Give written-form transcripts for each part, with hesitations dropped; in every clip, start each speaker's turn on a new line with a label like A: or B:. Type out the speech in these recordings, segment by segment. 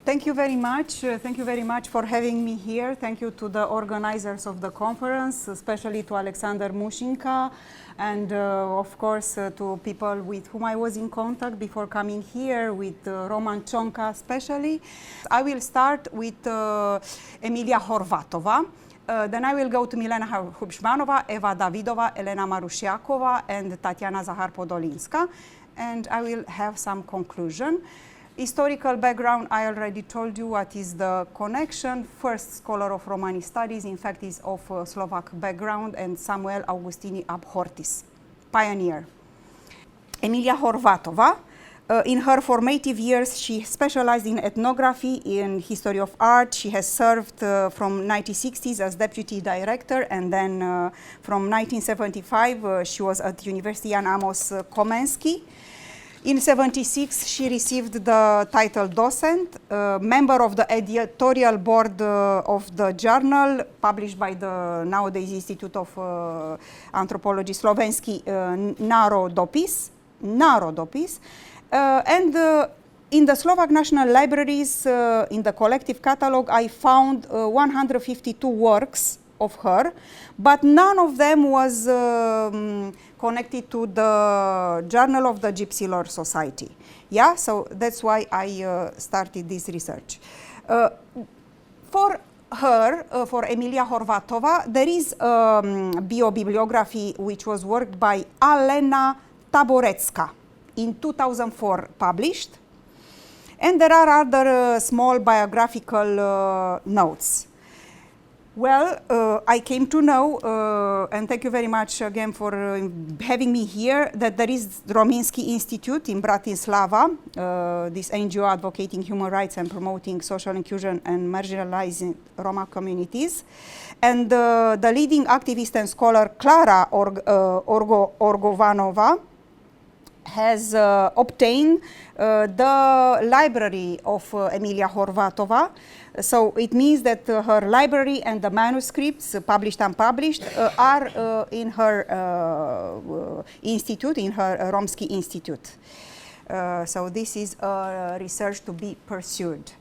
A: Thank you very much. Thank you very much for having me here. Thank you to the organizers of the conference, especially to Alexander Mushinka, and of course to people with whom I was in contact before coming here, with Roman Chonka especially. I will start with Emilia Horvatova. Then I will go to Milena Hubšmanova, Eva Davidova, Elena Marushiakova, and Tatiana Zahar-Podolinska. And I will have some conclusion. Historical background, I already told you what is the connection. First scholar of Romani studies, in fact, is of Slovak background, and Samuel Augustini Abhortis, pioneer. Emilia Horvatova, in her formative years, she specialized in ethnography, in history of art. She has served from 1960s as deputy director, and then from 1975, she was at University Jan Amos Komenski. In 1976, she received the title docent, member of the editorial board of the journal published by the nowadays Institute of Anthropology Slovenski Národopis. And in the Slovak National Libraries, in the collective catalog, I found 152 works of her, but none of them was connected to the Journal of the Gypsy Lore Society. Yeah, so that's why I started this research. For her, for Emilia Horvatova, there is a bibliography which was worked by Alena Taborecka in 2004 published, and there are other small biographical notes. Well, I came to know, and thank you very much again for having me here, that there is the Rominsky Institute in Bratislava, this NGO advocating human rights and promoting social inclusion and marginalizing Roma communities. And the leading activist and scholar Klara Orgovanova has obtained the library of Emilia Horvatova. So it means that her library and the manuscripts, published and unpublished, are in her institute, in her Rómsky Institute. So this is a research to be pursued.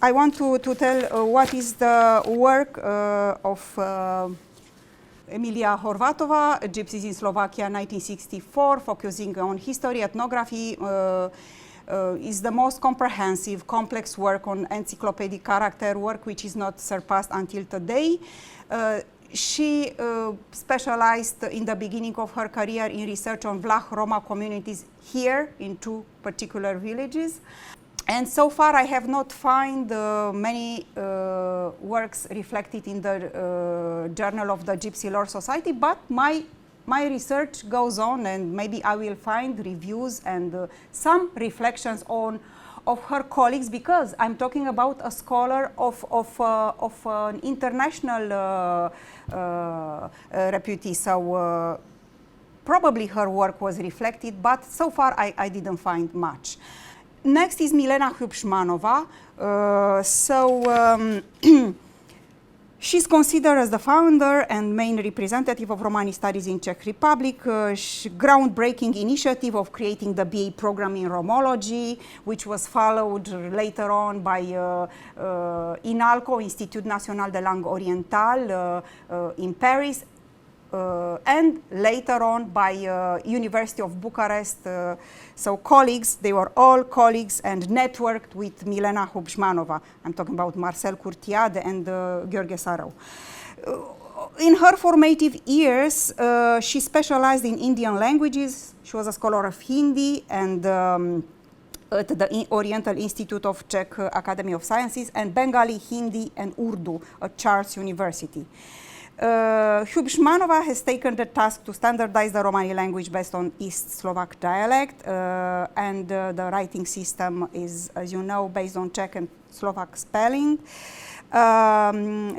A: I want to tell what is the work of Emilia Horvatova, Gypsies in Slovakia, 1964, focusing on history, ethnography, is the most comprehensive, complex work on encyclopedic character, work which is not surpassed until today. She specialized in the beginning of her career in research on Vlach Roma communities here in two particular villages. And so far I have not found many works reflected in the Journal of the Gypsy Lore Society, but my research goes on, and maybe I will find reviews and some reflections of her colleagues, because I'm talking about a scholar of an international repute. So probably her work was reflected, but so far I didn't find much. Next is Milena Hubšmanova. She's considered as the founder and main representative of Romani studies in Czech Republic, groundbreaking initiative of creating the BA program in Romology, which was followed later on by INALCO, Institut National de Langue Orientale in Paris, and later on by University of Bucharest. So colleagues, they were all colleagues and networked with Milena Hubšmanova. I'm talking about Marcel Curtiade and Gheorghe Sarau. In her formative years, she specialized in Indian languages. She was a scholar of Hindi and at the Oriental Institute of Czech Academy of Sciences, and Bengali, Hindi, and Urdu at Charles University. Hubšmanova has taken the task to standardize the Romani language based on East Slovak dialect, and the writing system is, as you know, based on Czech and Slovak spelling.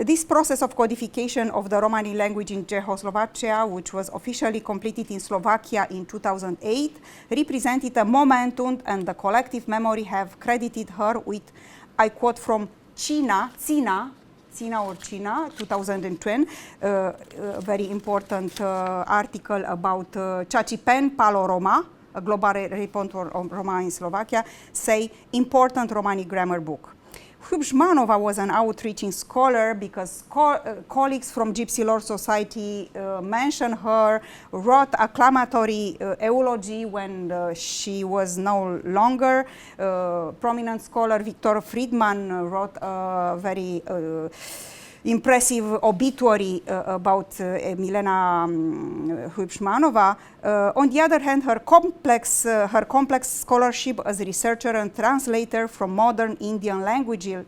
A: This process of codification of the Romani language in Czechoslovakia, which was officially completed in Slovakia in 2008, represented a momentum, and the collective memory have credited her with, I quote from Cina, 2010, a very important article about Chachipen Paloroma, a global report on Romani in Slovakia, say important Romani grammar book. Hubšmanova was an outreaching scholar because colleagues from Gypsy Lore Society mentioned her, wrote acclamatory eulogy when she was no longer. Prominent scholar Victor Friedman wrote a very impressive obituary about Milena Hubšmanova. On the other hand, her complex scholarship as a researcher and translator from modern Indian languages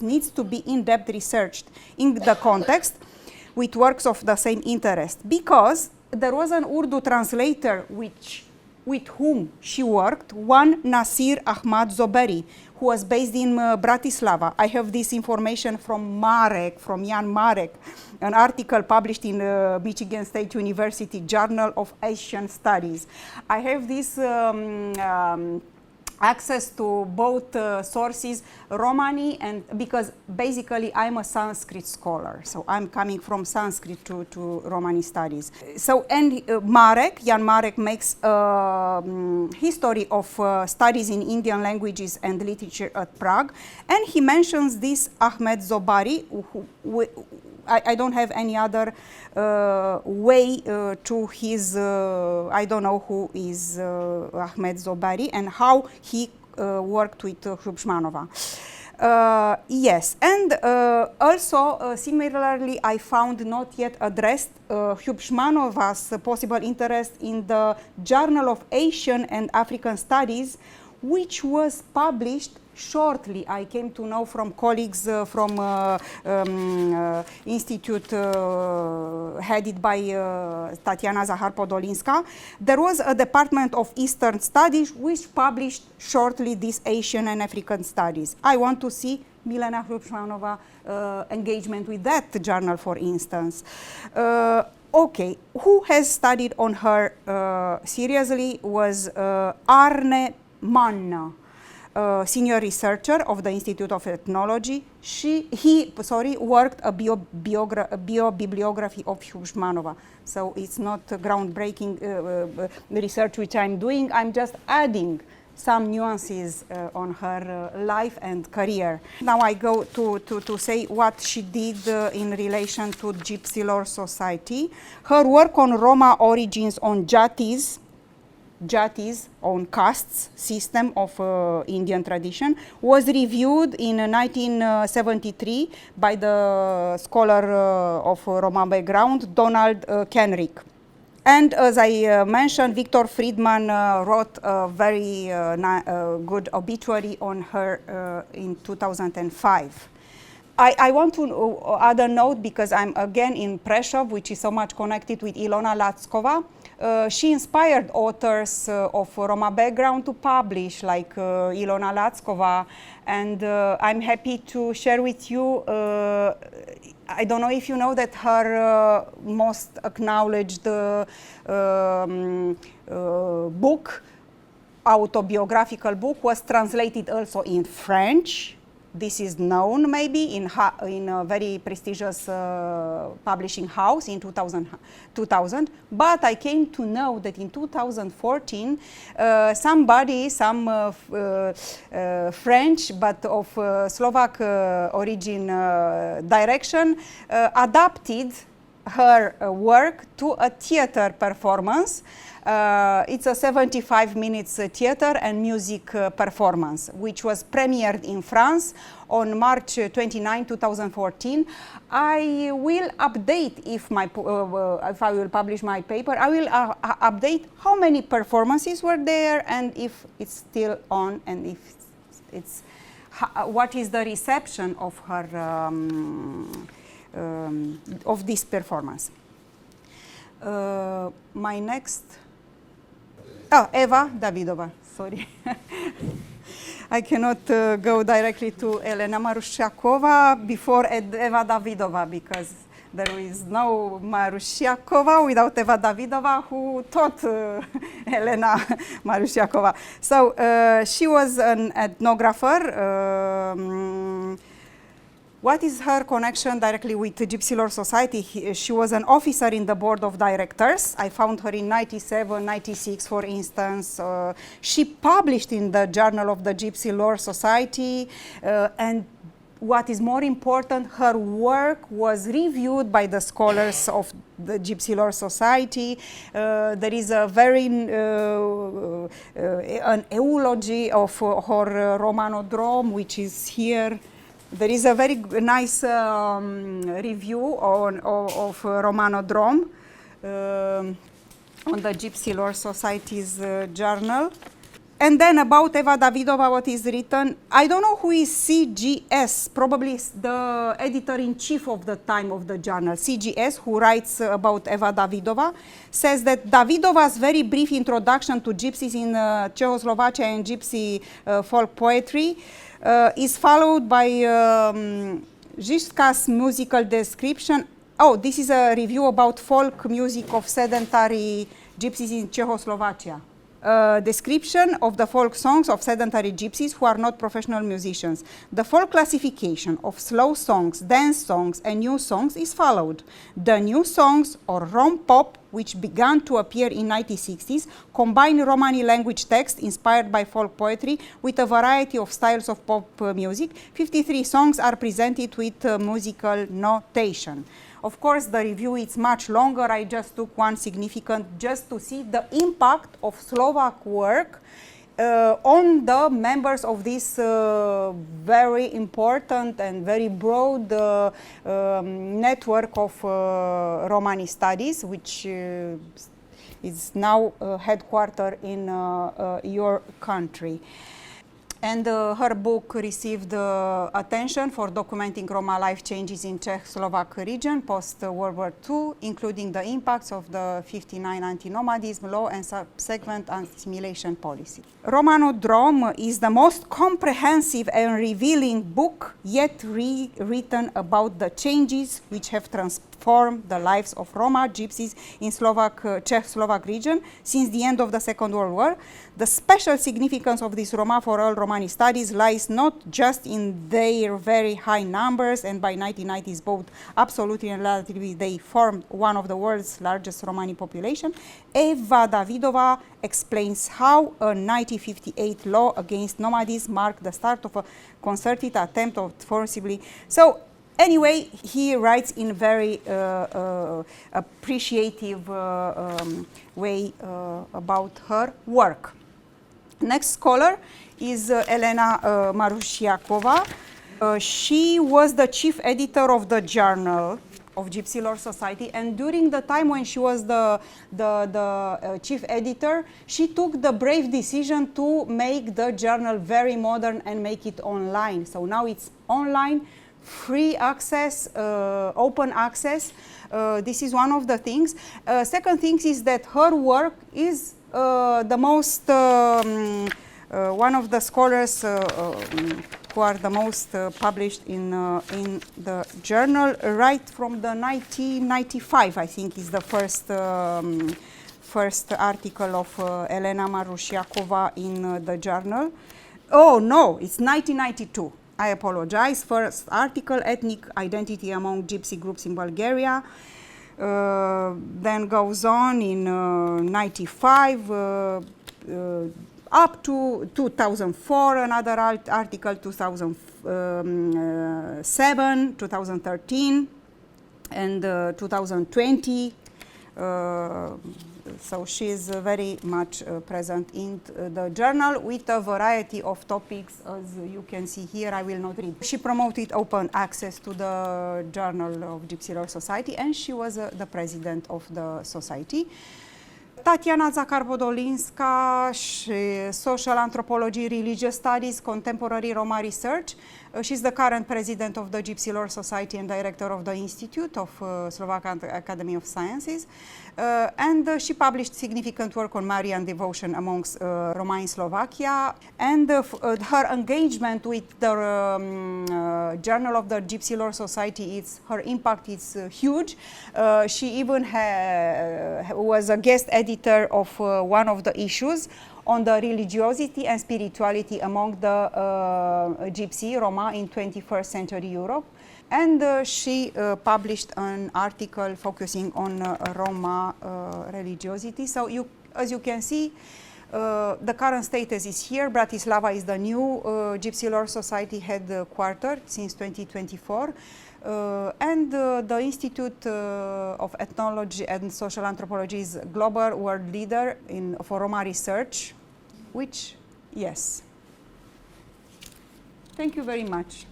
A: needs to be in-depth researched in the context with works of the same interest. Because there was an Urdu translator with whom she worked, one Nasir Ahmad Zoberi, who was based in Bratislava. I have this information from Jan Marek, an article published in Michigan State University Journal of Asian Studies. I have this access to both sources, Romani, and because basically I'm a Sanskrit scholar, so I'm coming from Sanskrit to Romani studies. So, and Jan Marek makes a history of studies in Indian languages and literature at Prague, and he mentions this Ahmed Zobari, I don't have any other way to his, I don't know who is Ahmed Zobari and how he worked with Hubšmanova. Yes, and also similarly I found not yet addressed Hubšmanova's possible interest in the Journal of Asian and African Studies, which was published shortly. I came to know from colleagues from Institute headed by Tatiana Zahar-Podolinska. There was a Department of Eastern Studies which published shortly this Asian and African Studies. I want to see Milena Hubšmanova engagement with that journal, for instance. Okay, who has studied on her seriously was Arne Manna, senior researcher of the Institute of Ethnology. He worked a bio-bibliography of Hubšmanova. So it's not groundbreaking research which I'm doing. I'm just adding some nuances on her life and career. Now I go to say what she did in relation to Gypsy Lore Society. Her work on Roma origins on Jatis on castes system of Indian tradition was reviewed in 1973 by the scholar of Roma background, Donald Kenrick. And as I mentioned, Victor Friedman wrote a very good obituary on her in 2005. I want to add a note because I'm again in Prešov, which is so much connected with Ilona Lackova. She inspired authors of Roma background to publish, like Ilona Lackova, and I'm happy to share with you, I don't know if you know that her most acknowledged book, autobiographical book, was translated also in French. This is known maybe in a very prestigious publishing house in 2000, but I came to know that in 2014 some French but of Slovak origin direction adapted her work to a theater performance. It's a 75 minutes theater and music performance, which was premiered in France on March 29, 2014. I will update if I will publish my paper. I will update how many performances were there and if it's still on and if it's what is the reception of her of this performance. My next. Oh, Eva Davidova, sorry. I cannot go directly to Elena Marushiakova before Eva Davidova because there is no Marushiakova without Eva Davidova who taught Elena Marushiakova. So she was an ethnographer. What is her connection directly with the Gypsy Lore Society? She was an officer in the board of directors. I found her in 97, 96, for instance. She published in the Journal of the Gypsy Lore Society, and what is more important, her work was reviewed by the scholars of the Gypsy Lore Society. There is a very an eulogy of her Romanodrome, which is here. There is a very nice review of Romanodrome on the Gypsy Lore Society's journal. And then about Eva Davidova, what is written, I don't know who is CGS, probably the editor-in-chief of the time of the journal. CGS, who writes about Eva Davidova, says that Davidova's very brief introduction to gypsies in Czechoslovakia and gypsy folk poetry is followed by Žižka's musical description. Oh, this is a review about folk music of sedentary gypsies in Czechoslovakia. Description of the folk songs of sedentary gypsies who are not professional musicians. The folk classification of slow songs, dance songs, and new songs is followed. The new songs, or Rom pop, which began to appear in 1960s, combine Romani language text inspired by folk poetry with a variety of styles of pop music. 53 songs are presented with musical notation. Of course, the review is much longer. I just took one significant just to see the impact of Slovak work on the members of this very important and very broad network of Romani studies, which is now headquartered in your country. And her book received attention for documenting Roma life changes in Czech-Slovak region post-World War II, including the impacts of the 59 anti-nomadism law and subsequent assimilation policy. Romanodrome is the most comprehensive and revealing book yet written about the changes which have transformed the lives of Roma gypsies in Czech-Slovak region since the end of the Second World War. The special significance of this Roma for all Romani studies lies not just in their very high numbers, and by 1990s both absolutely and relatively they formed one of the world's largest Romani population. Eva Davidova explains how a 1958 law against nomadism marked the start of a concerted attempt of forcibly. So anyway, he writes in very appreciative way about her work. Next scholar is Elena Marushiakova. She was the chief editor of the Journal of Gypsy Lore Society, and during the time when she was the chief editor, she took the brave decision to make the journal very modern and make it online. So now it's online, free access, open access. This is one of the things. Second thing is that her work is the most, one of the scholars who are the most published in the journal, right from the 1995, I think, is the first article of Elena Marushiakova in the journal. Oh no, it's 1992. I apologize. First article, Ethnic Identity Among Gypsy Groups in Bulgaria. Then goes on in 95 up to 2004, another article, 2007, 2013, and 2020. So she is very much present in the journal with a variety of topics, as you can see here. I will not read. She promoted open access to the Journal of Gypsy Lore Society, and she was the president of the society. Tatiana Zakar-Podolinska, social anthropology, religious studies, contemporary Roma research. She's the current president of the Gypsy Lore Society and director of the Institut of Slovak Academy of Sciences. And she published significant work on Marian devotion amongst Roma in Slovakia. And her engagement with the Journal of the Gypsy Lore Society, her impact is huge. She even was a guest editor of one of the issues. on the religiosity and spirituality among the Gypsy Roma in 21st century Europe. And she published an article focusing on Roma religiosity. So as you can see, the current status is here. Bratislava is the new Gypsy Lore Society headquarters since 2024. And the Institute of Ethnology and Social Anthropology is global world leader for Roma research, which, yes. Thank you very much.